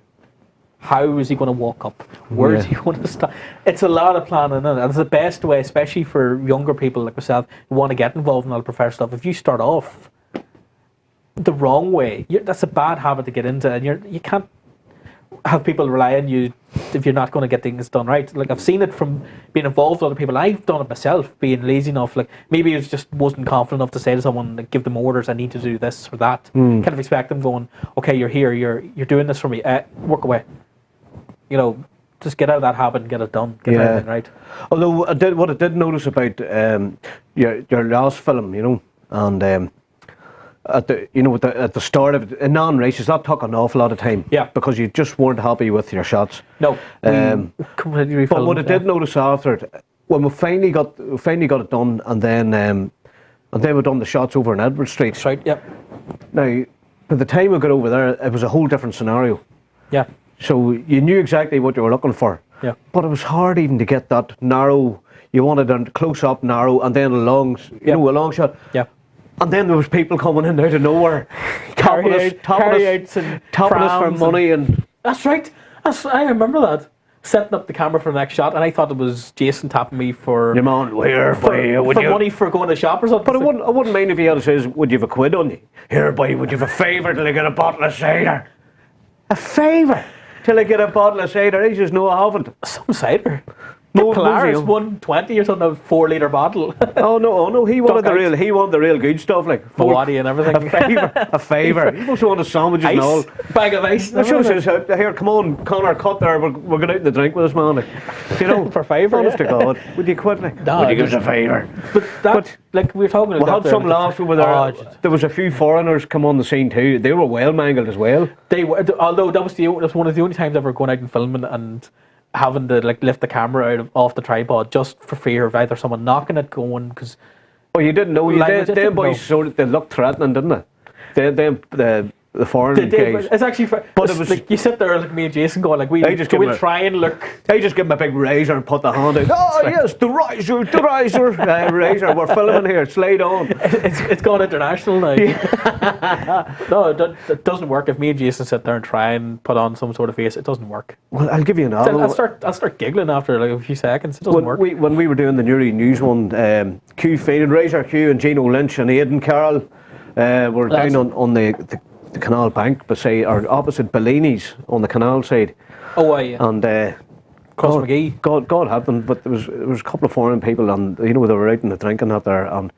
How is he going to walk up? Where is he going to stop? It's a lot of planning, and it's the best way, especially for younger people like myself who want to get involved in all the professional stuff. If you start off the wrong way, that's a bad habit to get into, and you can't have people rely on you if you're not going to get things done right. Like, I've seen it from being involved with other people. I've done it myself, being lazy enough. Like, maybe I just wasn't confident enough to say to someone, like, give them orders, I need to do this or that. Kind of expect them going, okay, you're here, you're doing this for me, work away. You know, just get out of that habit and get it done. Get everything right. Although what I did notice about your last film, you know, and at the start of it, in non-races, that took an awful lot of time. Yeah. Because you just weren't happy with your shots. No. Completely refilmed. But what I did notice after it, when we finally got it done, and then we done the shots over in Edward Street. That's right. Yep. Now, by the time we got over there, it was a whole different scenario. Yeah. So you knew exactly what you were looking for. Yeah. But it was hard even to get that narrow. You wanted a close up, narrow, and then a long, a long shot. Yeah. And then there was people coming in out of nowhere, topping us for money, and that's right. I remember that. Setting up the camera for the next shot, and I thought it was Jason tapping me for your man, money for going to shop or something. But I wouldn't mind if he had says, "Would you have a quid on you? Here, boy, would you have a favour till I get a bottle of cider? A favour till I get a bottle of cider?" He says, "No, I haven't." Some cider. Polaris 120 or something, a 4-litre bottle. Oh no! He wanted the real good stuff, like Mawadi and everything. A favour. He must want the sandwiches ice, and all. Bag of ice. I should have said, "Here, come on, Conor, cut there. We're going out in the drink with this man." Like, you know, for favour. Honest to God, would you quit? Like, no, would you give us a favour? But like we were talking about, we had some laughs over there. There was a few foreigners come on the scene too. They were well mangled as well. They were, although that was one of the only times ever going out and filming and having to like lift the camera off the tripod just for fear of either someone knocking it going because. Oh, you didn't know. Them boys sort of, they looked threatening, didn't they? The foreign guys. It's actually, but it was like you sit there like me and Jason going like we'll try and look. They just give him a big razor and put the hand out. Oh yes, the razor, razor. We're filming here. Slide on. It's gone international now. Yeah. No, it doesn't work. If me and Jason sit there and try and put on some sort of face, it doesn't work. Well, I'll give you another. I'll start giggling after like a few seconds. It doesn't work. When we were doing the Newry News one, Q feeding Razor Q and Gino Lynch and Aidan Carroll were down on the canal bank opposite Bellini's on the canal side. Oh, yeah. And Cross McGee. God help them, but there was a couple of foreign people, and you know they were out in the drinking out there, and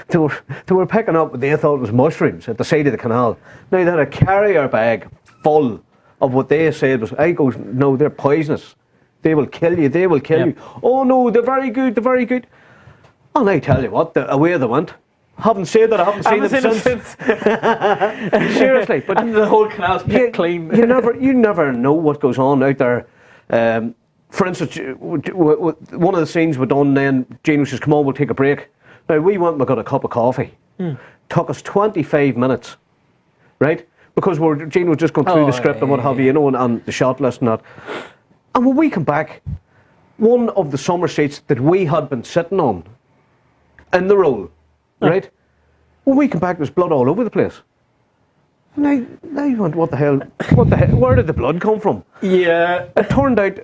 they were picking up what they thought was mushrooms at the side of the canal. Now they had a carrier bag full of what they said was. I goes, no, they're poisonous. They will kill you. They will kill you. Oh no, they're very good. They're very good. And I tell you what, away they went. Haven't said that. I haven't seen them since. Seriously, but and the whole canal's picked clean. You never know what goes on out there. For instance, one of the scenes we done then, Gino says, "Come on, we'll take a break." Now we went, we got a cup of coffee. Took us 25 minutes, right? Because Gino was just going through the script and what have you, and the shot list and that. And when we come back, one of the summer seats that we had been sitting on in the roll. Right? When we come back, there's blood all over the place. And I went, what the hell? Where did the blood come from? Yeah. It turned out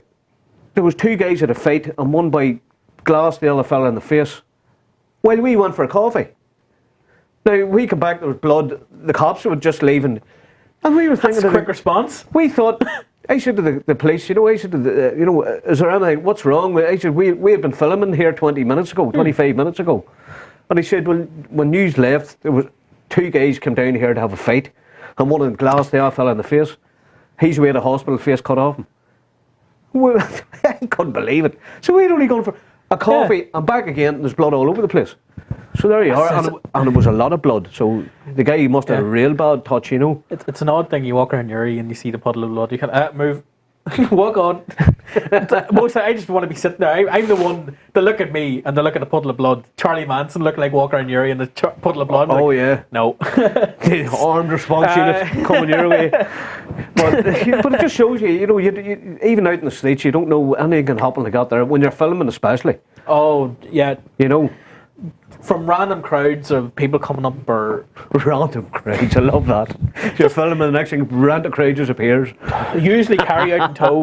there was two guys at a fight, and one by glass the other fella in the face, while we went for a coffee. Now, we come back, there was blood, the cops were just leaving, and we were thinking... That's a quick response. We thought... I said to the police, I said to is there anything, what's wrong? I said, we had been filming here 20 minutes ago, 25 minutes ago. And he said, well, when news left, there was two guys came down here to have a fight, and one of them glassed the other fella in the face. He's away at the hospital, face cut off him. Well, I couldn't believe it. So we'd only gone for a coffee and back again, and there's blood all over the place. So there you are, and it was a lot of blood. So the guy must have had a real bad touch, It's an odd thing. You walk around Newry and you see the puddle of blood. You can move. Walk on. Most I just want to be sitting there. I'm the one. They look at me and they look at the puddle of blood. Charlie Manson look like walking around Newry and the puddle of blood. Yeah. No. The armed response unit coming your way. But it just shows you, you even out in the streets, you don't know anything can happen like that there when you're filming, especially. Oh yeah. from random crowds of people coming up or Random crowds, I love that. You're filming and the next thing, random crowds appears. usually carry out in tow.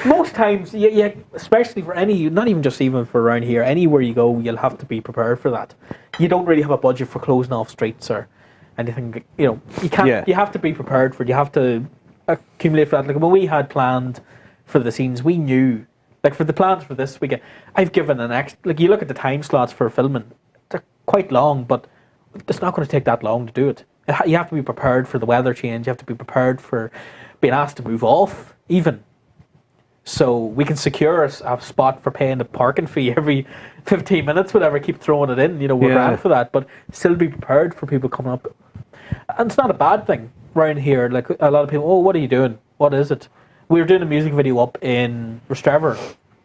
Most times, yeah, especially for any, not even just even for around here, anywhere you go, you'll have to be prepared for that. You don't really have a budget for closing off streets or anything. You know, you can't. Yeah. You have to be prepared for it. You have to accumulate for that. Like when we had planned for the scenes, we knew. Like for the plans for this weekend, I've given an extra. Like you look at the time slots for filming, they're quite long, but it's not going to take that long to do it. You have to be prepared for the weather change. You have to be prepared for being asked to move off, even. So we can secure a spot for paying the parking fee every 15 minutes, whatever. Keep throwing it in. You know, we're grand for that, but still be prepared for people coming up. And it's not a bad thing around here. Like a lot of people, oh, what are you doing? What is it? We were doing a music video up in Rostrevor.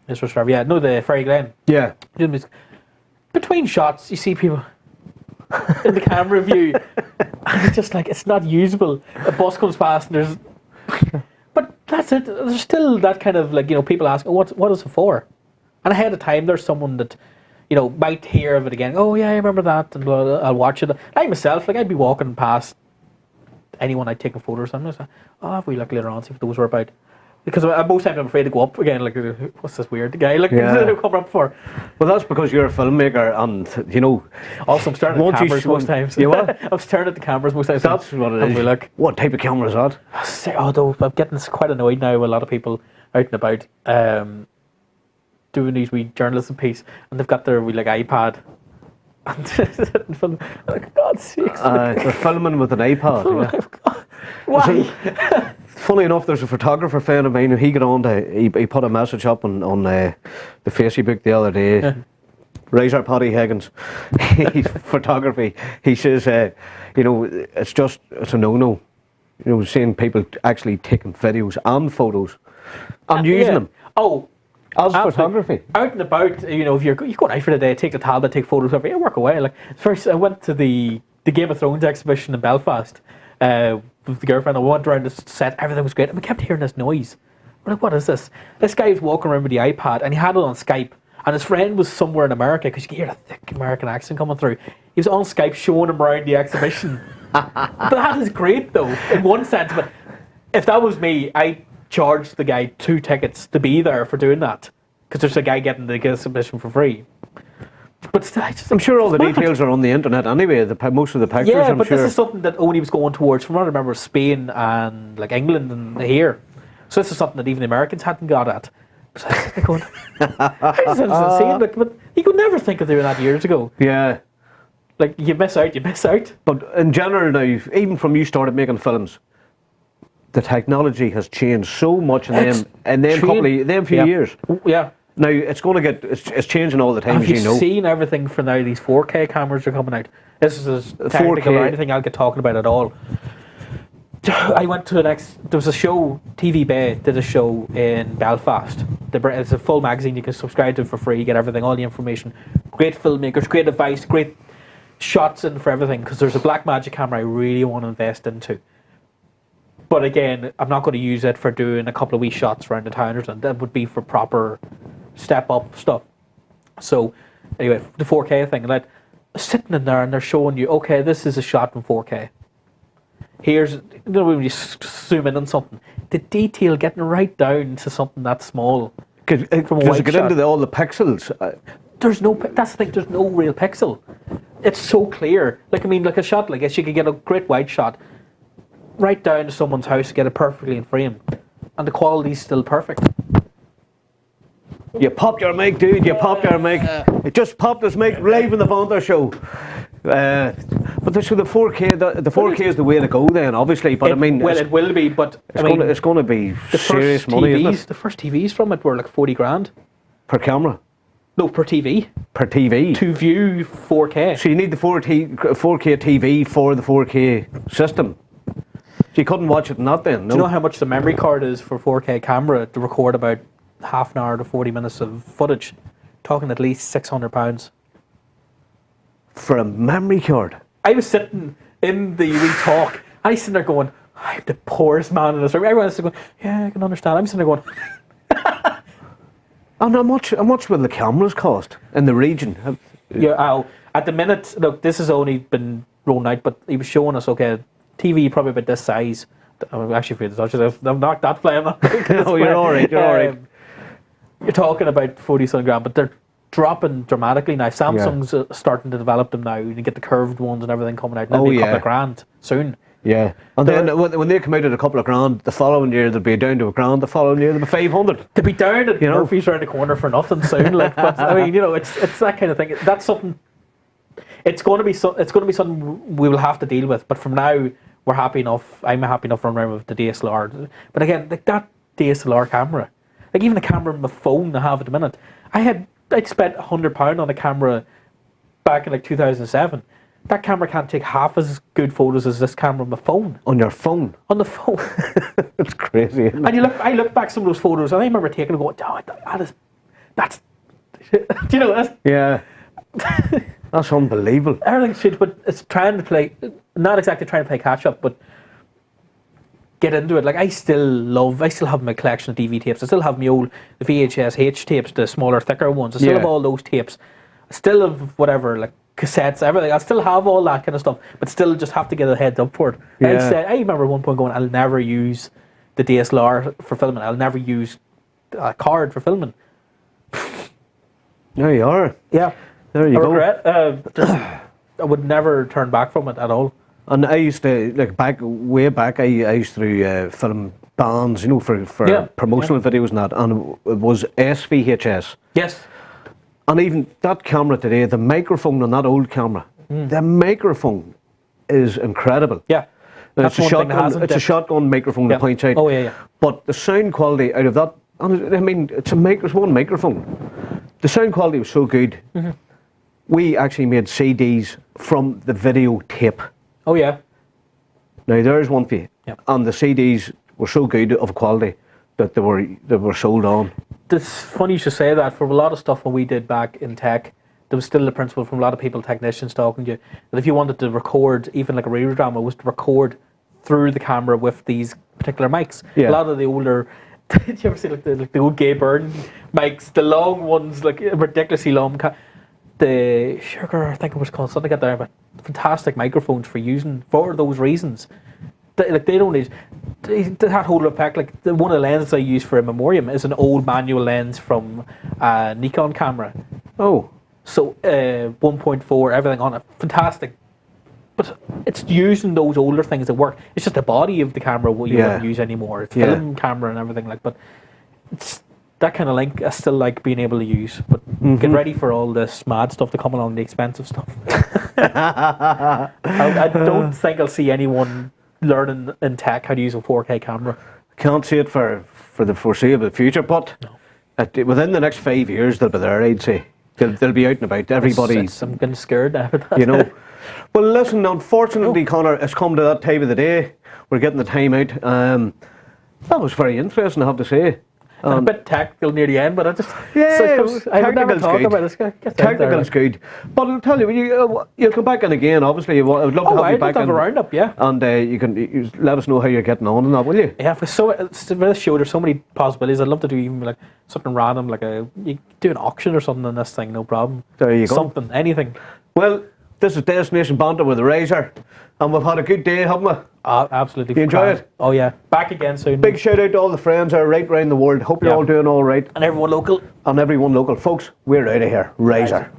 It's Rostrevor, yeah. No, the Ferry Glen. Yeah. Doing music. Between shots, you see people in the camera view, and it's just like, it's not usable. A bus comes past and there's... But that's it. There's still that kind of, like, you know, people ask, oh, what is it for? And ahead of time, there's someone that, you know, might hear of it again. Oh, yeah, I remember that, and blah, blah, I'll watch it. I myself, like, I'd be walking past anyone I'd taken photos of, and I'd say, oh, have we look later on, see what those were about. Because most times I'm afraid to go up again, like, what's this weird guy like coming up for? Well, that's because you're a filmmaker, and you know. Also, I'm staring at the cameras most times. You what? I'm staring at the cameras most times. That's what it is. Look. What type of camera is that? Although I'm getting quite annoyed now with a lot of people out and about doing these wee journalism piece, and they've got their wee like iPad. And film, like, God's sakes. They're filming with an iPad. Yeah. Why? Funny enough, there's a photographer friend of mine who he got on to, he put a message up on the Facebook the other day. Yeah. Razor Paddy Higgins, he's photography. He says, you know, it's a no-no. You know, seeing people actually taking videos and photos and using them. Oh, as photography. Out and about, you know, if you're going out for the day, take the tablet, take photos of it, you work away. Like first, I went to the Game of Thrones exhibition in Belfast with the girlfriend. I went around the set, everything was great, and we kept hearing this noise. We're like, what is this? This guy was walking around with the iPad, and he had it on Skype, and his friend was somewhere in America, because you could hear the thick American accent coming through. He was on Skype showing him around the exhibition. But that is great, though, in one sense. But if that was me, I'd charge the guy 2 tickets to be there for doing that, because there's a guy getting the exhibition for free. But still, I'm sure all the details are on the internet anyway. Most of the pictures. Yeah, I'm but sure. This is something that only was going towards, from what I remember, Spain and like England and here. So this is something that even the Americans hadn't got at. So I was going, I just insane. Like, but you could never think of doing that years ago. Yeah. Like you miss out. But in general now, even from you started making films, the technology has changed so much in them few years. Yeah. Now it's going to get it's changing all the time. Have you seen everything for now? These 4K cameras are coming out. This is as technical 4K. or anything I'll get talking about at all. I went to there was a show, TV Bay did a show in Belfast. It's a full magazine, you can subscribe to it for free, you get everything, all the information. Great filmmakers, great advice, great shots in for everything, because there's a Blackmagic camera I really want to invest into. But again, I'm not going to use it for doing a couple of wee shots around the town or something. That would be for proper step up stuff. So anyway, the 4K thing, like sitting in there and they're showing you, okay, this is a shot in 4K. Here's, you know, when you zoom in on something, the detail getting right down to something that small. Does it get into all the pixels? That's the thing, there's no real pixel. It's so clear. Like, I mean, like a shot like this, you could get a great wide shot right down to someone's house, get it perfectly in frame, and the quality's still perfect. You popped your mic, dude. You popped your mic. It just popped his mic live in the Banter show. But the 4K, the 4K is the way to go then, obviously. But I mean, it will be. But it's going to be serious money, isn't it? The first TVs from it were like 40 grand per camera. No, per TV. Per TV. To view 4K. So you need the 4K TV for the 4K system. So you couldn't watch it in that then. No? Do you know how much the memory card is for 4K camera to record about half an hour to 40 minutes of footage? Talking at least £600. For a memory card? I was sitting in the wee talk, I was sitting there going, I'm the poorest man in this room. Everyone else is going, yeah, I can understand. I'm sitting there going... And how much will the cameras cost in the region? Yeah, at the minute, look, this has only been rolled out, but he was showing us, okay, TV probably about this size. I'm actually afraid to touch it. I'm not that flying. No, you're all right. You're all right. You're talking about 40-something grand, but they're dropping dramatically now. Samsung's starting to develop them now. You can get the curved ones and everything coming out. They'll be a couple of grand soon. Yeah, and then when they come out at a couple of grand, the following year they'll be down to a grand. The following year they'll be 500. To be down at Murphy's around the corner for nothing soon. Like, but, I mean, it's that kind of thing. That's something. It's going to be something we will have to deal with. But from now, we're happy enough. I'm happy enough running around with the DSLR. But again, like that DSLR camera, like even the camera on my phone I have at the minute, I'd spent £100 on a camera back in like 2007. That camera can't take half as good photos as this camera on my phone. On your phone? On the phone. It's crazy, isn't it? And I look back some of those photos, and I remember taking and going, oh, that's do you know that? Yeah. That's unbelievable. Everything's shit, but it's trying to play, not exactly trying to play catch up, but get into it. Like, I still have my collection of DV tapes. I still have my old the VHS H tapes, the smaller, thicker ones. I still have all those tapes. I still have whatever, like cassettes, everything. I still have all that kind of stuff, but still just have to get a heads up for it. Yeah. I remember at one point going, I'll never use the DSLR for filming. I'll never use a card for filming. There you are. Yeah. There you go. Regret. I would never turn back from it at all. And I used to, like, way back, I used to film bands, for promotional videos and that, and it was SVHS. Yes. And even that camera today, the microphone on that old camera, the microphone is incredible. Yeah. It's a shotgun microphone that points out. Oh, yeah. But the sound quality out of that, I mean, it's one microphone. The sound quality was so good. Mm-hmm. We actually made CDs from the videotape. Oh, yeah. Now, there's one for you. Yep. And the CDs were so good of quality that they were sold on. It's funny you should say that. For a lot of stuff when we did back in tech, there was still the principle from a lot of people, technicians talking to you, that if you wanted to record, even like a radio drama, was to record through the camera with these particular mics. Yeah. A lot of the older, did you ever see like the old Gay Byrne mics, the long ones, like ridiculously long, the Sugar, I think it was called, something like that, but fantastic microphones for using for those reasons. They don't need that whole effect. Like one of the lenses I use for a memoriam is an old manual lens from a Nikon camera. Oh. So 1.4, everything on it, fantastic. But it's using those older things that work. It's just the body of the camera you wouldn't use anymore. It's film camera and everything like. But it's that kind of link I still like being able to use. But get ready for all this mad stuff to come along, the expensive stuff. I don't think I'll see anyone learning in tech how to use a 4K camera. Can't see it for the foreseeable future, but within the next 5 years they'll be there, I'd say. They'll be out and about. Everybody's. I'm getting scared now. Well, listen, unfortunately, Conor, it's come to that time of the day. We're getting the time out. That was very interesting, I have to say. A bit technical near the end, but I just... I would never talk about it. Technical's good. But I'll tell you, you'll come back in again, obviously. I would love to have you back in. I'd love to have a roundup, yeah. And you let us know how you're getting on and that, will you? Yeah, for this show, there's so many possibilities. I'd love to do even like something random, like you do an auction or something on this thing, no problem. There you go. Something, anything. Well, this is Destination Banter with the Razor, and we've had a good day, haven't we? Absolutely. You enjoy it? Oh yeah, back again soon. Big shout out to all the friends that are right around the world. Hope you're all doing all right. And everyone local. Folks, we're out of here. Razor.